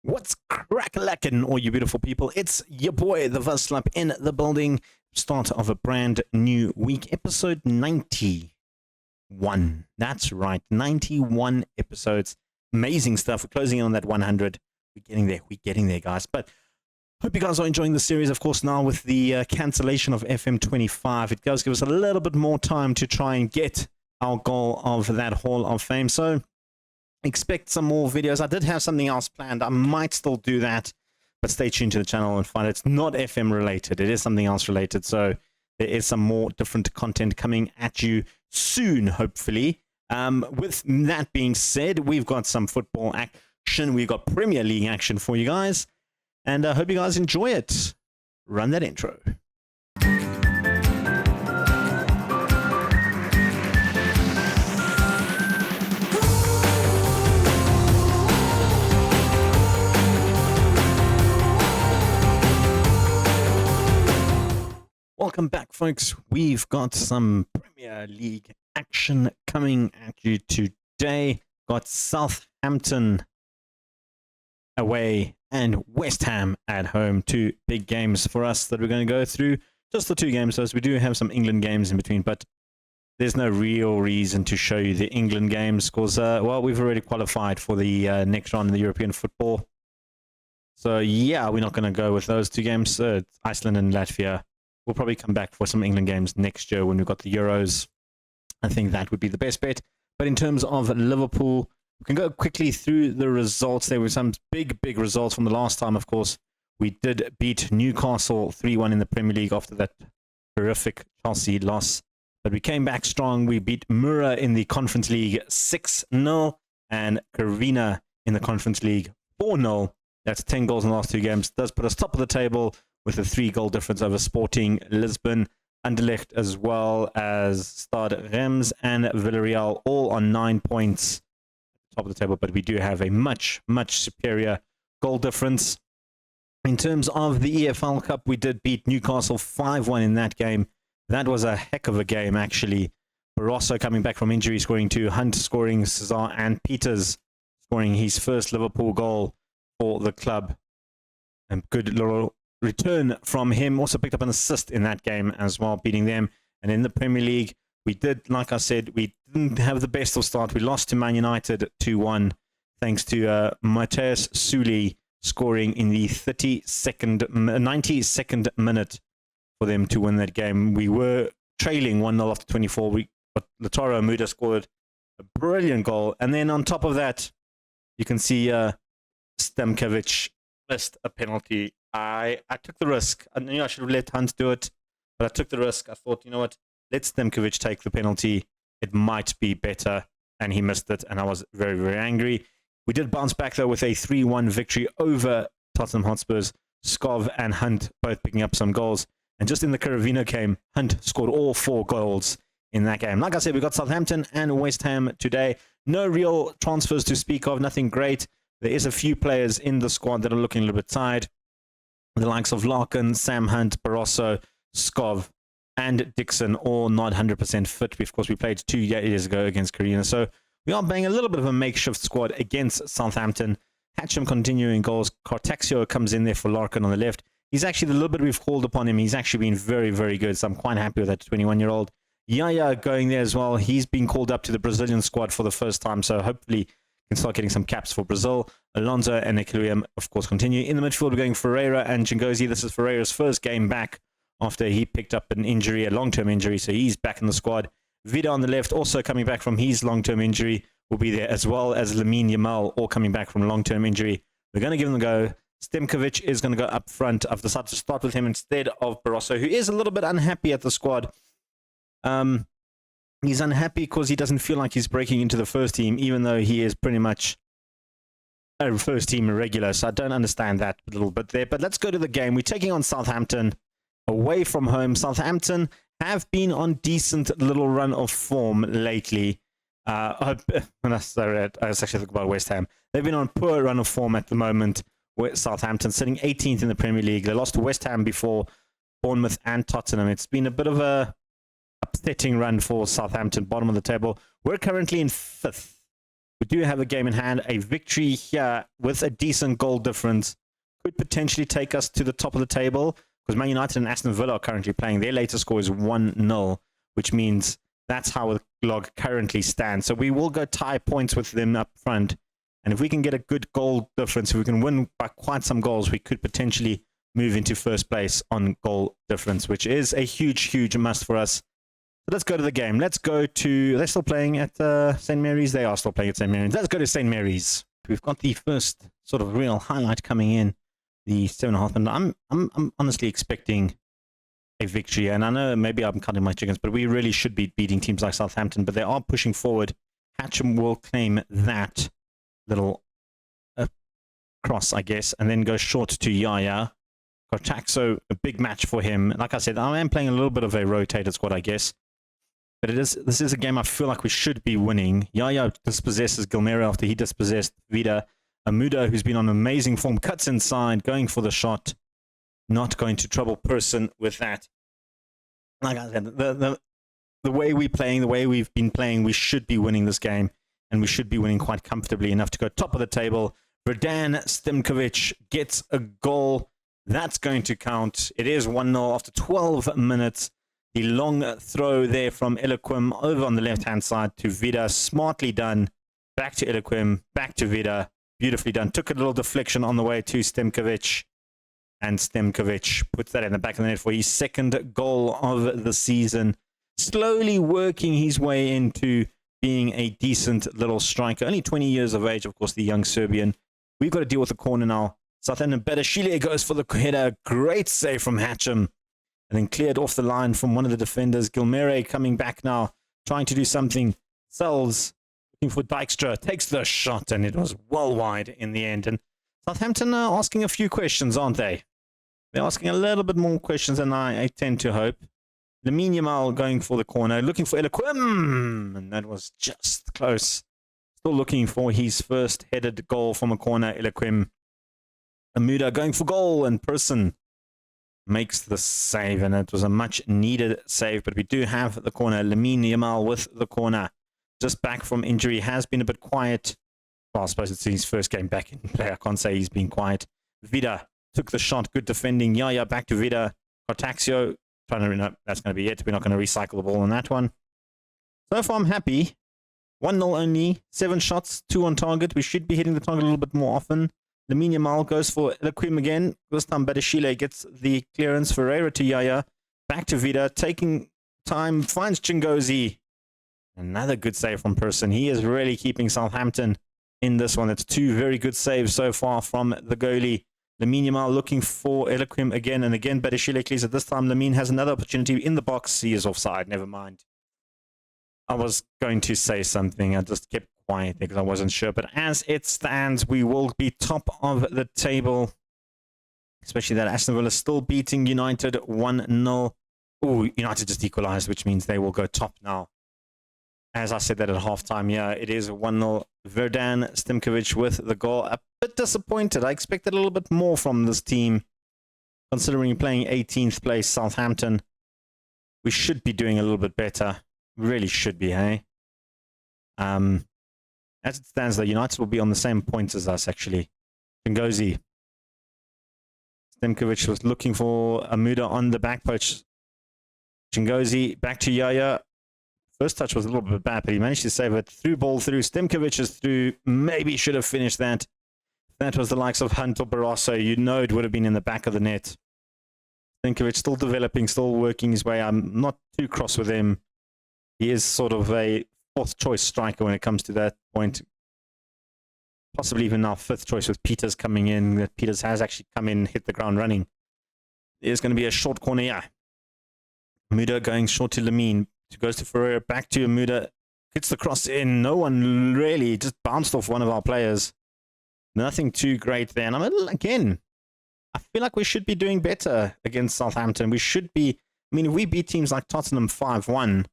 What's crack-a-lackin', all you beautiful people? It's your boy, the Vuvuzela, in the building. Start of a brand new week, episode 91. That's right, 91 episodes. Amazing stuff. We're closing in on that 100. We're getting there, guys. But hope you guys are enjoying the series. Of course, now with the cancellation of FM25, it does give us a little bit more time to try and get our goal of that Hall of Fame. So expect some more videos. I did have something else planned. I might still do that, but stay tuned to the channel and find it's not FM related. It is something else related. So there is some more different content coming at you soon, hopefully. With that being said, we've got some football action. We've got Premier League action for you guys. And I hope you guys enjoy it. Run that intro. Welcome back, folks. We've got some Premier League action coming at you today. Got Southampton away and West Ham at home. Two big games for us that we're going to go through. Just the two games, as we do have some England games in between, but there's no real reason to show you the England games because, well, we've already qualified for the next round in the European football. So, yeah, we're not going to go with those two games. Iceland and Latvia. We'll probably come back for some England games next year when we've got the Euros. I think that would be the best bet. But in terms of Liverpool, we can go quickly through the results. There were some big results from the last time, of course. We did beat Newcastle 3-1 in the Premier League after that horrific Chelsea loss. But we came back strong. We beat Mura in the Conference League 6-0 and Carvina in the Conference League 4-0. That's 10 goals in the last two games. Does put us top of the table with a 3-goal difference over Sporting Lisbon, Anderlecht, as well as Stade Reims and Villarreal, all on 9 points at the top of the table. But we do have a much superior goal difference. In terms of the EFL Cup, we did beat Newcastle 5-1 in that game. That was a heck of a game, actually. Barroso coming back from injury, scoring 2, Hunt scoring, Cesar and Peters scoring his first Liverpool goal for the club. And good little return from him. Also picked up an assist in that game as well, beating them. And in the Premier League, we did, like I said, we didn't have the best of start. We lost to Man United 2-1, thanks to Mateus Suli scoring in the 92nd minute for them to win that game. We were trailing 1-0 after 24. But Lautaro Muda scored a brilliant goal. And then on top of that, you can see Stamkovic missed a penalty. I took the risk. I knew I should have let Hunt do it, but I took the risk. I thought, you know what, let Stamkovic take the penalty. It might be better, and he missed it, and I was very angry. We did bounce back, though, with a 3-1 victory over Tottenham Hotspurs. Skov and Hunt both picking up some goals. And just in the Carvina game, Hunt scored all 4 goals in that game. Like I said, we got Southampton and West Ham today. No real transfers to speak of, nothing great. There is a few players in the squad that are looking a little bit tired. The likes of Larkin, Sam Hunt, Barroso, Skov, and Dixon, all not 100% fit. Of course, we played 2 years ago against Carina. So we are playing a little bit of a makeshift squad against Southampton. Hatcham continuing goals. Cartaxio comes in there for Larkin on the left. He's actually, the little bit we've called upon him, he's actually been very good. So I'm quite happy with that 21-year-old. Yaya going there as well. He's been called up to the Brazilian squad for the first time. So hopefully can start getting some caps for Brazil. Alonso and Equilium, of course, continue. In the midfield, we're going Ferreira and Chingozi. This is Ferreira's first game back after he picked up an injury, a long-term injury, so he's back in the squad. Vida on the left, also coming back from his long-term injury, will be there, as well as Lamine Yamal, all coming back from long-term injury. We're going to give them a go. Stemkovic is going to go up front. I've decided to start with him instead of Barroso, who is a little bit unhappy at the squad. He's unhappy because he doesn't feel like he's breaking into the first team, even though he is pretty much a first team regular. So I don't understand that a little bit there. But let's go to the game. We're taking on Southampton away from home. Southampton have been on decent little run of form lately. I was actually thinking about West Ham. They've been on poor run of form at the moment. With Southampton sitting 18th in the Premier League. They lost to West Ham before, Bournemouth and Tottenham. It's been a bit of a upsetting run for Southampton, bottom of the table. We're currently in 5th. We do have a game in hand. A victory here with a decent goal difference could potentially take us to the top of the table, because Man United and Aston Villa are currently playing. Their latest score is 1-0, which means that's how the log currently stands. So we will go tie points with them up front. And if we can get a good goal difference, if we can win by quite some goals, we could potentially move into first place on goal difference, which is a huge, huge must for us. So let's go to the game. Let's go to... They're still playing at St. Mary's? They are still playing at St. Mary's. Let's go to St. Mary's. We've got the first sort of real highlight coming in. The 7.5 minute. I'm honestly expecting a victory, and I know maybe I'm cutting my chickens, but we really should be beating teams like Southampton, but they are pushing forward. Hatcham will claim that little cross, I guess, and then go short to Yaya. Cortaxo, a big match for him. Like I said, I am playing a little bit of a rotated squad, I guess, but this is a game I feel like we should be winning. Yaya dispossesses Gilmero after he dispossessed Vida. Amuda, who's been on amazing form, cuts inside, going for the shot. Not going to trouble Person with that. Like I said, the way we're playing, the way we've been playing, we should be winning this game. And we should be winning quite comfortably enough to go top of the table. Verdan Stimkovic gets a goal. That's going to count. It is 1-0 after 12 minutes. The long throw there from Ilequim over on the left-hand side to Vida. Smartly done. Back to Ilequim. Back to Vida. Beautifully done. Took a little deflection on the way to Stimkovic. And Stimkovic puts that in the back of the net for his second goal of the season. Slowly working his way into being a decent little striker. Only 20 years of age, of course, the young Serbian. We've got to deal with the corner now. Southampton Bedashile goes for the header. Great save from Hatcham. And then cleared off the line from one of the defenders. Gilmere coming back now, trying to do something. Sells, looking for Dijkstra. Takes the shot, and it was well wide in the end. And Southampton are asking a few questions, aren't they? They're asking a little bit more questions than I tend to hope. Lamine Yamal going for the corner, looking for Ilequim, and that was just close. Still looking for his first headed goal from a corner, Ilequim. Amuda going for goal, and Person makes the save, and it was a much needed save, but we do have the corner. Lamine Yamal with the corner. Just back from injury, has been a bit quiet. Well, I suppose it's his first game back in play. I can't say he's been quiet. Vida took the shot, good defending. Yaya back to Vida. Cortaxio. That's going to be it. We're not going to recycle the ball on that one. So far, I'm happy. 1-0 only. 7 shots, 2 on target. We should be hitting the target a little bit more often. Lamine Yamal goes for Ilequim again. This time, Bedashile gets the clearance. Ferreira to Yaya. Back to Vida. Taking time. Finds Chingozi. Another good save from Person. He is really keeping Southampton in this one. It's 2 very good saves so far from the goalie. Lamine Yamal looking for Ilequim again and again. Bedashile clears it. This time Lamine has another opportunity in the box. He is offside. Never mind. I was going to say something. I just kept quiet because I wasn't sure. But as it stands, we will be top of the table. Especially that Aston Villa still beating United 1-0. Oh, United just equalized, which means they will go top now. As I said that at halftime, yeah, it is 1-0. Verdan Stimkovic with the goal. A bit disappointed. I expected a little bit more from this team, considering playing 18th place Southampton. We should be doing a little bit better. We really should be, hey? As it stands, though, United will be on the same points as us, actually. Ngozi. Stimkovic was looking for Amuda on the back post. Chingozi back to Yaya. First touch was a little bit bad, but he managed to save it. Through ball through. Stimkovic is through. Maybe should have finished that. That was the likes of Hunt or Barroso. You know it would have been in the back of the net. Stimkovic still developing, still working his way. I'm not too cross with him. He is sort of a 4th choice striker when it comes to that point. Possibly even now 5th choice with Peters coming in. Peters has actually come in, hit the ground running. There's going to be a short corner, yeah. Muda going short to Lamine. Goes to Ferreira, back to Amuda, hits the cross in. No one really, just bounced off one of our players. Nothing too great there. And again, I feel like we should be doing better against Southampton. We should be, I mean, if we beat teams like Tottenham 5-1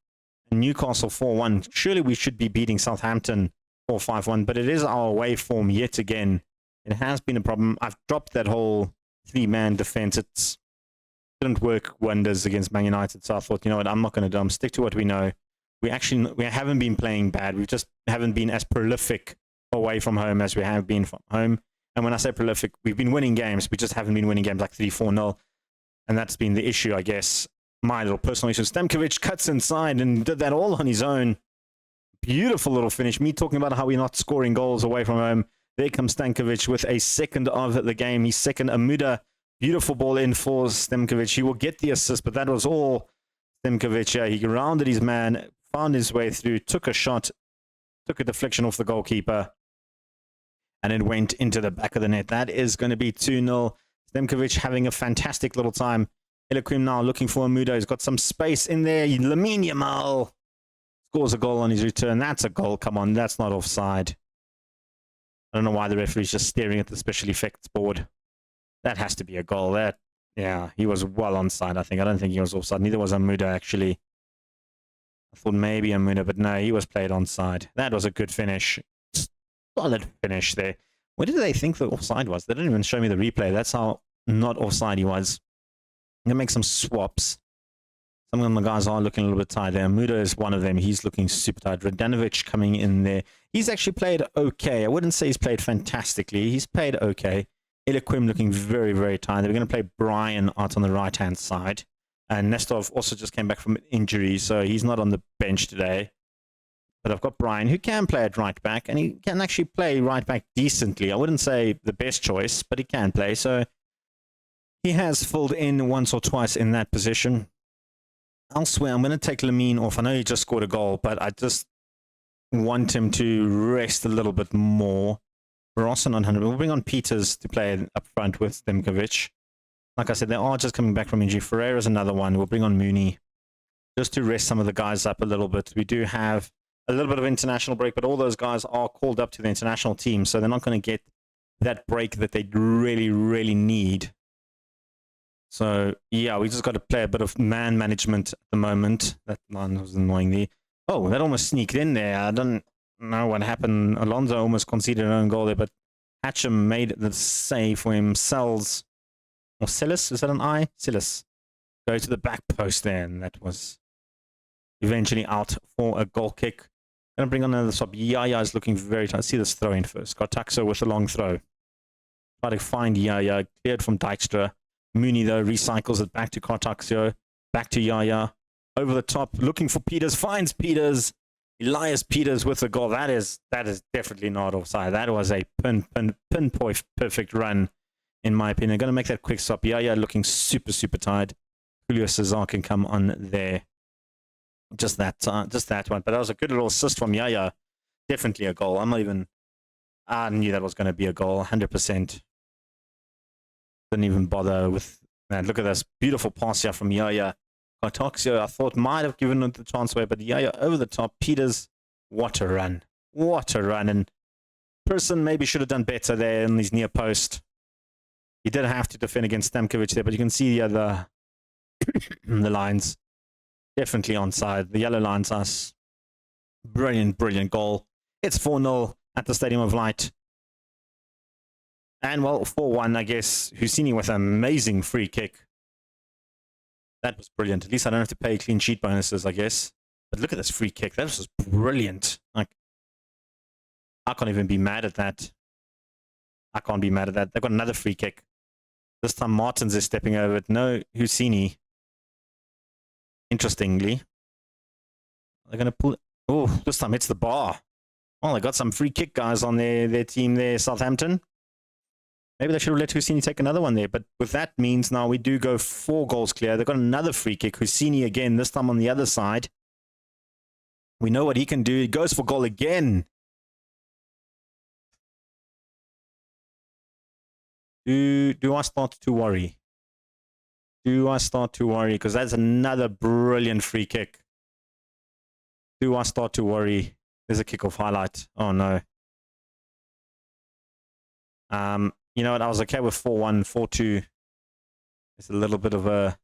and Newcastle 4-1, surely we should be beating Southampton 4-5-1. But it is our away form yet again. It has been a problem. I've dropped that whole 3-man defense. It didn't work wonders against Man United, so I thought, you know what, I'm not going to stick to what we know. We haven't been playing bad. We just haven't been as prolific away from home as we have been from home. And when I say prolific, we've been winning games. We just haven't been winning games like 3-4-0. And that's been the issue, I guess. My little personal issue. Stemkovic cuts inside and did that all on his own. Beautiful little finish. Me talking about how we're not scoring goals away from home. There comes Stankovic with a second of the game. His second. Amuda, beautiful ball in for Stemkovic. He will get the assist, but that was all Stemkovic. Yeah, he rounded his man, found his way through, took a shot, took a deflection off the goalkeeper, and it went into the back of the net. That is going to be 2-0. Stemkovic having a fantastic little time. Eliquim now looking for Amuda. He's got some space in there. Lamine Yamal scores a goal on his return. That's a goal. Come on, that's not offside. I don't know why the referee's just staring at the special effects board. That has to be a goal. That, yeah, he was well onside, I think. I don't think he was offside. Neither was Amuda, actually. I thought maybe Amuda, but no, he was played onside. That was a good finish. Solid finish there. Where did they think the offside was? They didn't even show me the replay. That's how not offside he was. I'm going to make some swaps. Some of the guys are looking a little bit tired there. Muda is one of them. He's looking super tired. Radanovic coming in there. He's actually played okay. I wouldn't say he's played fantastically. He's played okay. Eliquim looking very, very tired. We're going to play Brian out on the right-hand side. And Nestov also just came back from an injury, so he's not on the bench today. But I've got Brian, who can play at right back, and he can actually play right back decently. I wouldn't say the best choice, but he can play. So he has filled in once or twice in that position. Elsewhere, I'm going to take Lamine off. I know he just scored a goal, but I just want him to rest a little bit more. We're also not 100. We'll bring on Peters to play up front with Stemkovic. Like I said, they are just coming back from injury. Ferreira's another one. We'll bring on Mooney just to rest some of the guys up a little bit. We do have a little bit of international break, but all those guys are called up to the international team, so they're not going to get that break that they really, really need. So, yeah, we just got to play a bit of man management at the moment. That line was annoying there. Oh, that almost sneaked in there. I don't know what happened. Alonso almost conceded an own goal there, but Hatcham made the save for him. Or Silas, is that an I? Silas. Go to the back post there, and that was eventually out for a goal kick. Going to bring on another sub. Yaya is looking very tight. See this throw in first. Kartakso with a long throw. Try to find Yaya. Cleared from Dijkstra. Mooney, though, recycles it back to Kartakso. Back to Yaya. Over the top. Looking for Peters. Finds Peters. Elias Peters with the goal. That is definitely not offside. That was a pinpoint perfect run, in my opinion. Going to make that quick stop. Yaya looking super, super tired. Julio Cesar can come on there. Just that one. But that was a good little assist from Yaya. Definitely a goal. I knew that was going to be a goal. 100%. Didn't even bother with that. Look at this beautiful pass here from Yaya. Kartakso, I thought, might have given it the chance away, but Yaya over the top. Peters, what a run. What a run. And Person maybe should have done better there in his near post. He did have to defend against Stamkovic there, but you can see the other the lines. Definitely onside. The yellow lines us. Brilliant, brilliant goal. It's 4-0 at the Stadium of Light. And, well, 4-1, I guess. Husseini with an amazing free kick. That was brilliant. At least I don't have to pay clean sheet bonuses, I guess. But look at this free kick. That was just brilliant. Like, I can't even be mad at that. I can't be mad at that. They've got another free kick. This time Martins is stepping over it. No Husseini. Interestingly. They're going to pull it. Oh, this time hits the bar. Oh, they got some free kick guys on their team there, Southampton. Maybe they should have let Husseini take another one there. But with that means now we do go 4 goals clear. They've got another free kick. Husseini again, this time on the other side. We know what he can do. He goes for goal again. Do I start to worry? Do I start to worry? Because that's another brilliant free kick. Do I start to worry? There's a kickoff highlight. Oh, no. You know what? I was okay with 4-1, 4-2. It's a little bit of a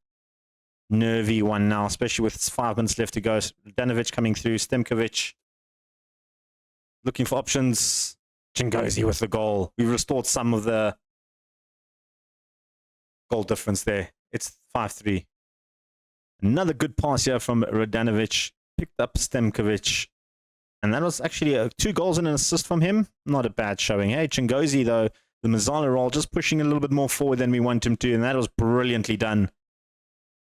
nervy one now, especially with 5 minutes left to go. Danovic coming through. Stemkovic looking for options. Chingozi with the goal. We've restored some of the goal difference there. It's 5-3. Another good pass here from Radanovic. Picked up Stemkovic. And that was actually 2 goals and an assist from him. Not a bad showing. Hey, Chingozi, though, the Mazala role, just pushing a little bit more forward than we want him to, and that was brilliantly done.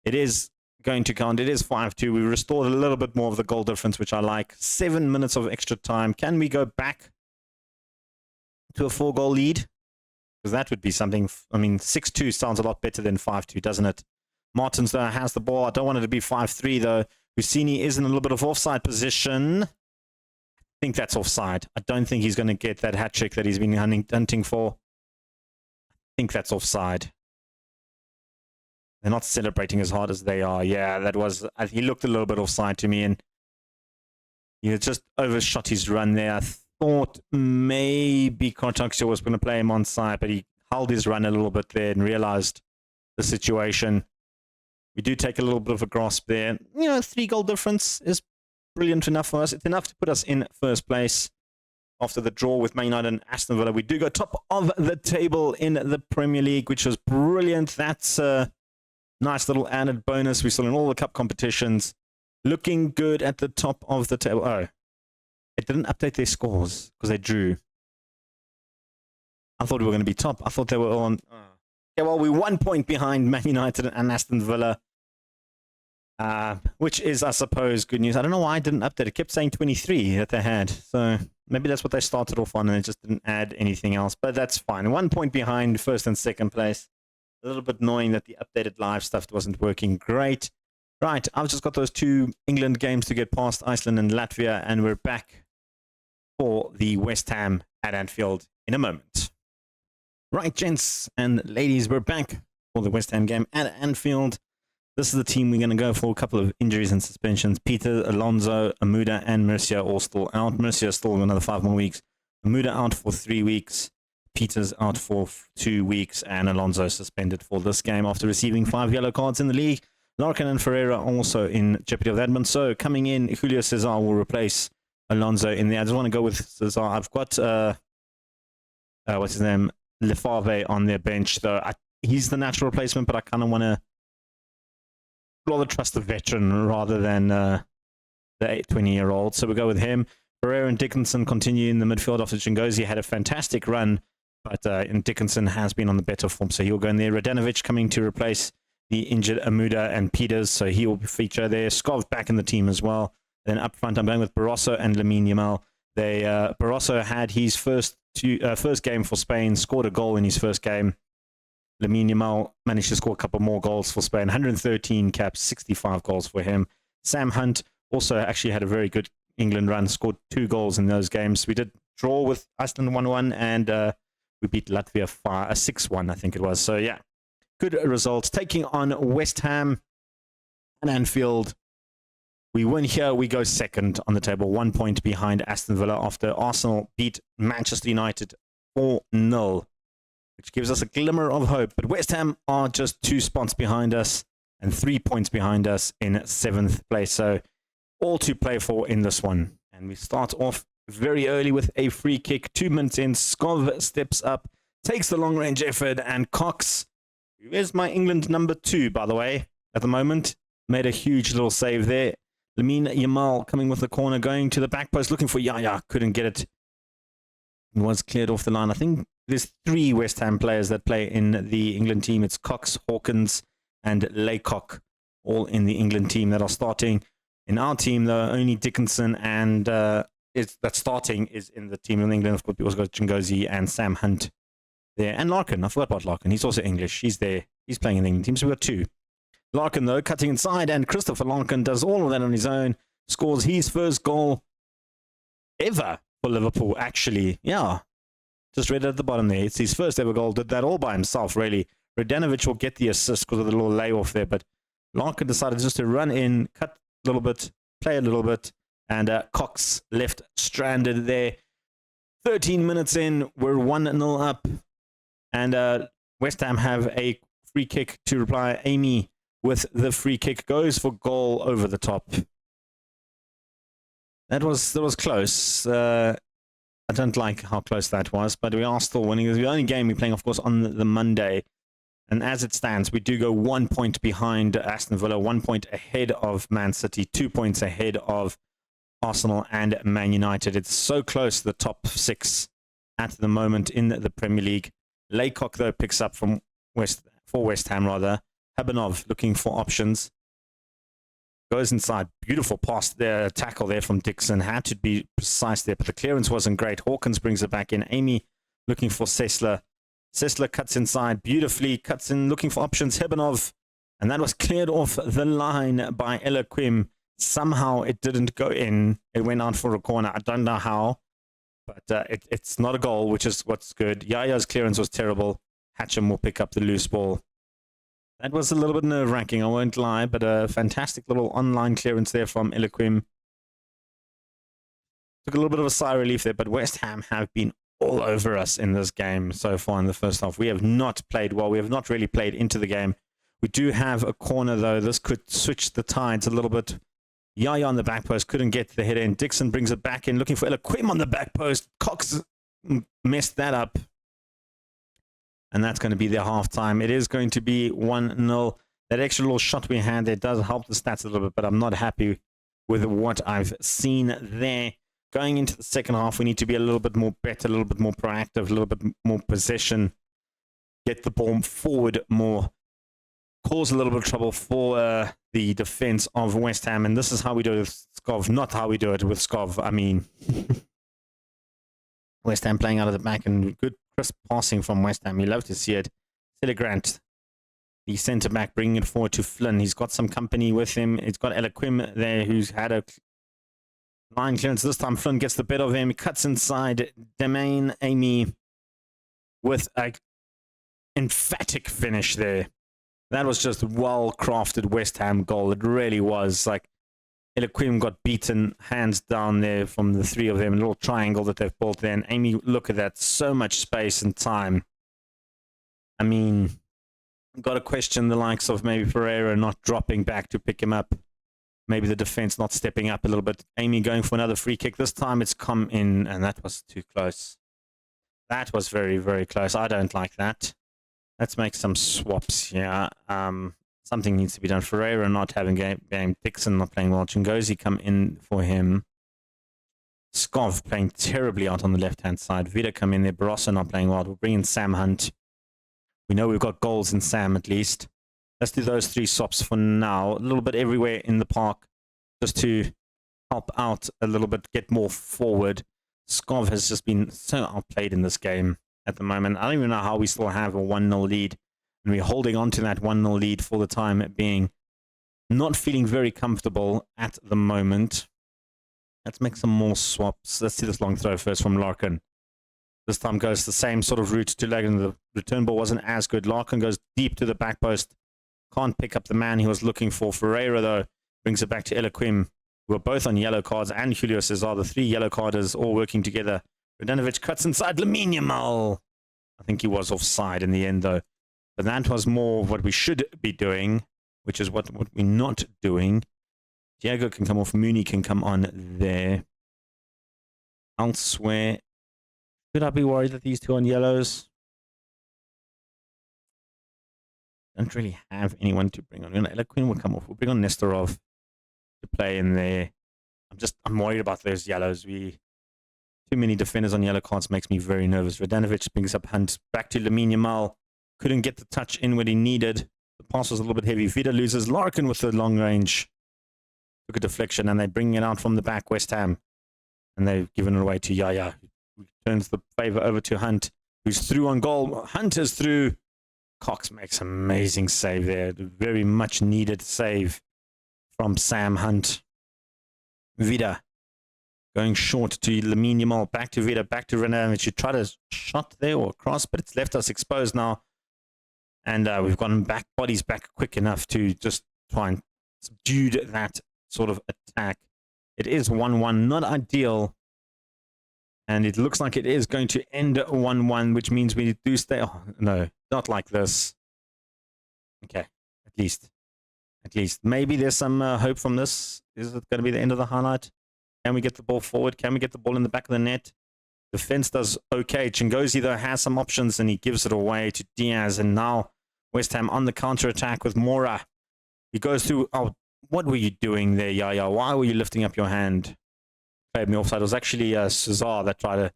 It is going to count. It is 5-2. We restored a little bit more of the goal difference, which I like. 7 minutes of extra time. Can we go back to a 4-goal lead? Because that would be something. I mean, 6-2 sounds a lot better than 5-2, doesn't it? Martins, though, has the ball. I don't want it to be 5-3, though. Husseini is in a little bit of offside position. I think that's offside. I don't think he's going to get that hat trick that he's been hunting for. I think that's offside. They're not celebrating as hard as they are. Yeah, that was... He looked a little bit offside to me, and he just overshot his run there. I thought maybe Kontaxio was going to play him on side, but he held his run a little bit there and realized the situation. We do take a little bit of a grasp there. 3-goal difference is brilliant enough for us. It's enough to put us in first place after the draw with Man United and Aston Villa. We do go top of the table in the Premier League, which was brilliant. That's a nice little added bonus. We're still in all the cup competitions. Looking good at the top of the table. Oh, it didn't update their scores because they drew. I thought we were going to be top. I thought they were on... Yeah, well, we're 1 point behind Man United and Aston Villa. Which is, I suppose, good news. I don't know why I didn't update. It kept saying 23 that they had. So maybe that's what they started off on and they just didn't add anything else. But that's fine. 1 point behind first and second place. A little bit annoying that the updated live stuff wasn't working great. Right, I've just got those 2 England games to get past, Iceland and Latvia, and we're back for the West Ham at Anfield in a moment. Right, gents and ladies, we're back for the West Ham game at Anfield. This is the team we're going to go for. A couple of injuries and suspensions. Peter, Alonso, Amuda, and Murcia all still out. Murcia still another 5 more weeks. Amuda out for 3 weeks. Peter's out for 2 weeks. And Alonso suspended for this game after receiving 5 yellow cards in the league. Larkin and Ferreira also in jeopardy of that one. So coming in, Julio Cesar will replace Alonso in there. I just want to go with Cesar. I've got, what's his name? Lefave on their bench, though. He's the natural replacement, but I kind of want to rather trust the veteran rather than the 20-year-old. So we'll go with him. Pereira and Dickinson continue in the midfield after Chingozi had a fantastic run, but Dickinson has been on the better form, so he'll go in there. Radanovic coming to replace the injured Amuda and Peters, so he will feature there. Skov back in the team as well. Then up front, I'm going with Barroso and Lamine Yamal. Barroso had his first game for Spain, scored a goal in his first game. Lamine Yamal managed to score a couple more goals for Spain. 113 caps, 65 goals for him. Sam Hunt also actually had a very good England run, scored 2 goals in those games. We did draw with Iceland 1-1, and we beat Latvia 6-1, I think it was. So, yeah, good results. Taking on West Ham and Anfield. We win here, we go second on the table, 1 point behind Aston Villa after Arsenal beat Manchester United 4-0, which gives us a glimmer of hope. But West Ham are just 2 spots behind us and 3 points behind us in 7th place. So all to play for in this one. And we start off very early with a free kick. 2 minutes in, Skov steps up, takes the long-range effort, and Cox, who is my England number 2, by the way, at the moment, made a huge little save there. Lamine Yamal coming with the corner, going to the back post, looking for Yaya. Couldn't get it. It was cleared off the line. I think there's 3 West Ham players that play in the England team. It's Cox, Hawkins, and Laycock, all in the England team that are starting. In our team, though, only Dickinson and that starting is in the team in England. Of course, we also got Chingozi and Sam Hunt there. And Larkin. I forgot about Larkin. He's also English. He's there. He's playing in the England team. So we've got 2. Larkin, though, cutting inside, and Christopher Larkin does all of that on his own. Scores his first goal ever for Liverpool, actually. Yeah. Just read it at the bottom there. It's his first ever goal. Did that all by himself, really. Radanovic will get the assist because of the little layoff there, but Larkin decided just to run in, cut a little bit, play a little bit, and Cox left stranded there. 13 minutes in, we're 1-0 up, and West Ham have a free kick to reply. Amy with the free kick goes for goal over the top. That was close. I don't like how close that was, but we are still winning. It's the only game we're playing, of course, on the Monday. And as it stands, we do go 1 point behind Aston Villa, 1 point ahead of Man City, 2 points ahead of Arsenal and Man United. It's so close to the top 6 at the moment in the Premier League. Laycock, though, picks up for West Ham, rather. Habanov looking for options. Goes inside. Beautiful pass there, tackle there from Dixon. Had to be precise there, but the clearance wasn't great. Hawkins brings it back in. Amy looking for Sessler. Sessler cuts inside beautifully, cuts in, looking for options. Habanov, and that was cleared off the line by Ella Quim. Somehow it didn't go in. It went out for a corner. I don't know how, but it's not a goal, which is what's good. Yaya's clearance was terrible. Hatcham will pick up the loose ball. That was a little bit nerve-wracking, I won't lie, but a fantastic little online clearance there from Ella Quim. Took a little bit of a sigh of relief there, but West Ham have been all over us in this game so far in the first half. We have not played well. We have not really played into the game. We do have a corner, though. This could switch the tides a little bit. Yaya on the back post, couldn't get the head in. Dixon brings it back in, looking for Ella Quim on the back post. Cox messed that up. And that's going to be their half-time. It is going to be 1-0. That extra little shot we had there does help the stats a little bit, but I'm not happy with what I've seen there. Going into the second half, we need to be a little bit more better, a little bit more proactive, a little bit more possession. Get the ball forward more. Cause a little bit of trouble for the defense of West Ham. And this is how we do it with Skov, not how we do it with Skov. I mean, West Ham playing out of the back and good crisp passing from West Ham. You love to see it. Cilla Grant, the centre-back, bringing it forward to Flynn. He's got some company with him. He's got Ella Quim there, who's had a line clearance. This time Flynn gets the better of him. He cuts inside. Demain Amy with an emphatic finish there. That was just well-crafted West Ham goal. It really was. Like, Ella Quim got beaten hands down there from the three of them. A little triangle that they've built there. And Amy, look at that. So much space and time. I mean, got to question the likes of maybe Pereira not dropping back to pick him up. Maybe the defense not stepping up a little bit. Amy going for another free kick. This time it's come in, and that was too close. That was very, very close. I don't like that. Let's make some swaps here. Something needs to be done. Ferreira not having game. Dixon not playing well. Chingozi come in for him. Skov playing terribly out on the left-hand side. Vida come in there. Barossa not playing well. We'll bring in Sam Hunt. We know we've got goals in Sam at least. Let's do those 3 swaps for now. A little bit everywhere in the park just to help out a little bit, get more forward. Skov has just been so outplayed in this game at the moment. I don't even know how we still have a 1-0 lead. And we're holding on to that 1-0 lead for the time being. Not feeling very comfortable at the moment. Let's make some more swaps. Let's see this long throw first from Larkin. This time goes the same sort of route to Lagan. The return ball wasn't as good. Larkin goes deep to the back post. Can't pick up the man he was looking for. Ferreira, though, brings it back to Ella Quim. Who are both on yellow cards. And Julio Cesar, the 3 yellow carders, all working together. Radanovic cuts inside. Lamine Yamal. I think he was offside in the end, though. But that was more what we should be doing, which is what we're not doing. Diego can come off. Mooney can come on there. Elsewhere, should I be worried that these 2 on yellows? Don't really have anyone to bring on. Ella Quinn will come off. We'll bring on Nestorov to play in there. I'm worried about those yellows. Too many defenders on yellow cards makes me very nervous. Radanovic brings up Hunt back to Lamine Yamal. Couldn't get the touch in what he needed. The pass was a little bit heavy. Vida loses. Larkin with the long range. Took a deflection, and they bring it out from the back, West Ham. And they've given it away to Yaya, who turns the favor over to Hunt, who's through on goal. Hunt is through. Cox makes an amazing save there. Very much needed save from Sam Hunt. Vida going short to Lamine Yamal. Back to Vida, back to Radanovic. You tried a shot there or a cross, but it's left us exposed now. And we've gotten bodies back quick enough to just try and subdue that sort of attack. It is 1-1, not ideal. And it looks like it is going to end 1-1, which means we do stay. Oh, no, not like this. Okay, at least. Maybe there's some hope from this. Is it going to be the end of the highlight? Can we get the ball forward? Can we get the ball in the back of the net? Defense does okay. Chingozi, though, has some options, and he gives it away to Diaz. And now West Ham on the counter-attack with Mora. He goes through. Oh, what were you doing there, Yaya? Why were you lifting up your hand? claim the offside. It was actually Cesar that tried to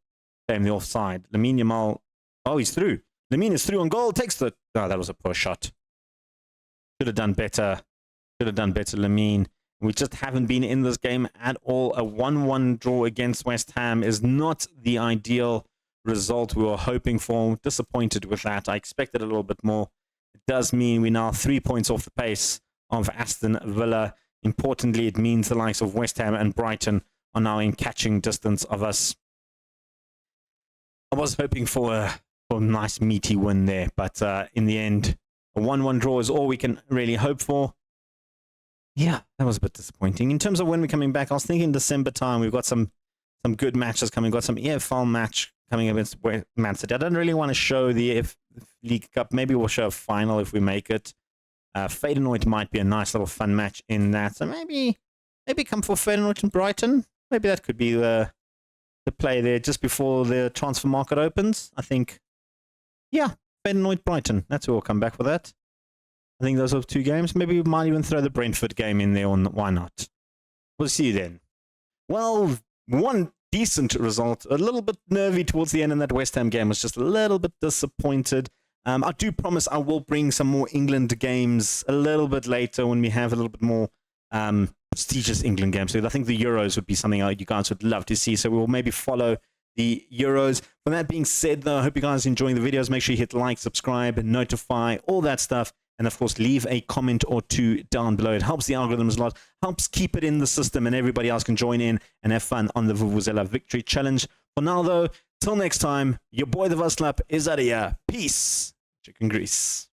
claim the offside. Lamine Yamal, oh, he's through. Lamine is through on goal, takes the... Oh, that was a poor shot. Should have done better. Should have done better, Lamine. We just haven't been in this game at all. A 1-1 draw against West Ham is not the ideal result we were hoping for. Disappointed with that. I expected a little bit more. It does mean we're now 3 points off the pace of Aston Villa. Importantly, it means the likes of West Ham and Brighton are now in catching distance of us. I was hoping for a nice meaty win there, but in the end, a 1-1 draw is all we can really hope for. Yeah, that was a bit disappointing. In terms of when we're coming back, I was thinking December time. We've got some good matches coming. We've got some EFL match coming against Man City. I don't really want to show the EF League Cup. Maybe we'll show a final if we make it. Feyenoord might be a nice little fun match in that. So maybe come for Feyenoord and Brighton. Maybe that could be the play there just before the transfer market opens. I think, yeah, Feyenoord Brighton. That's who will come back for that. I think those are 2 games. Maybe we might even throw the Brentford game in there, or why not? We'll see you then. Well, one decent result. A little bit nervy towards the end in that West Ham game. I was just a little bit disappointed. I do promise I will bring some more England games a little bit later when we have a little bit more prestigious England games. So I think the Euros would be something you guys would love to see. So we will maybe follow the Euros. With that being said, though, I hope you guys are enjoying the videos. Make sure you hit like, subscribe, notify, all that stuff. And, of course, leave a comment or 2 down below. It helps the algorithms a lot, helps keep it in the system, and everybody else can join in and have fun on the Vuvuzela Victory Challenge. For now, though, till next time, your boy the Vuslap is out of here. Peace. Chicken grease.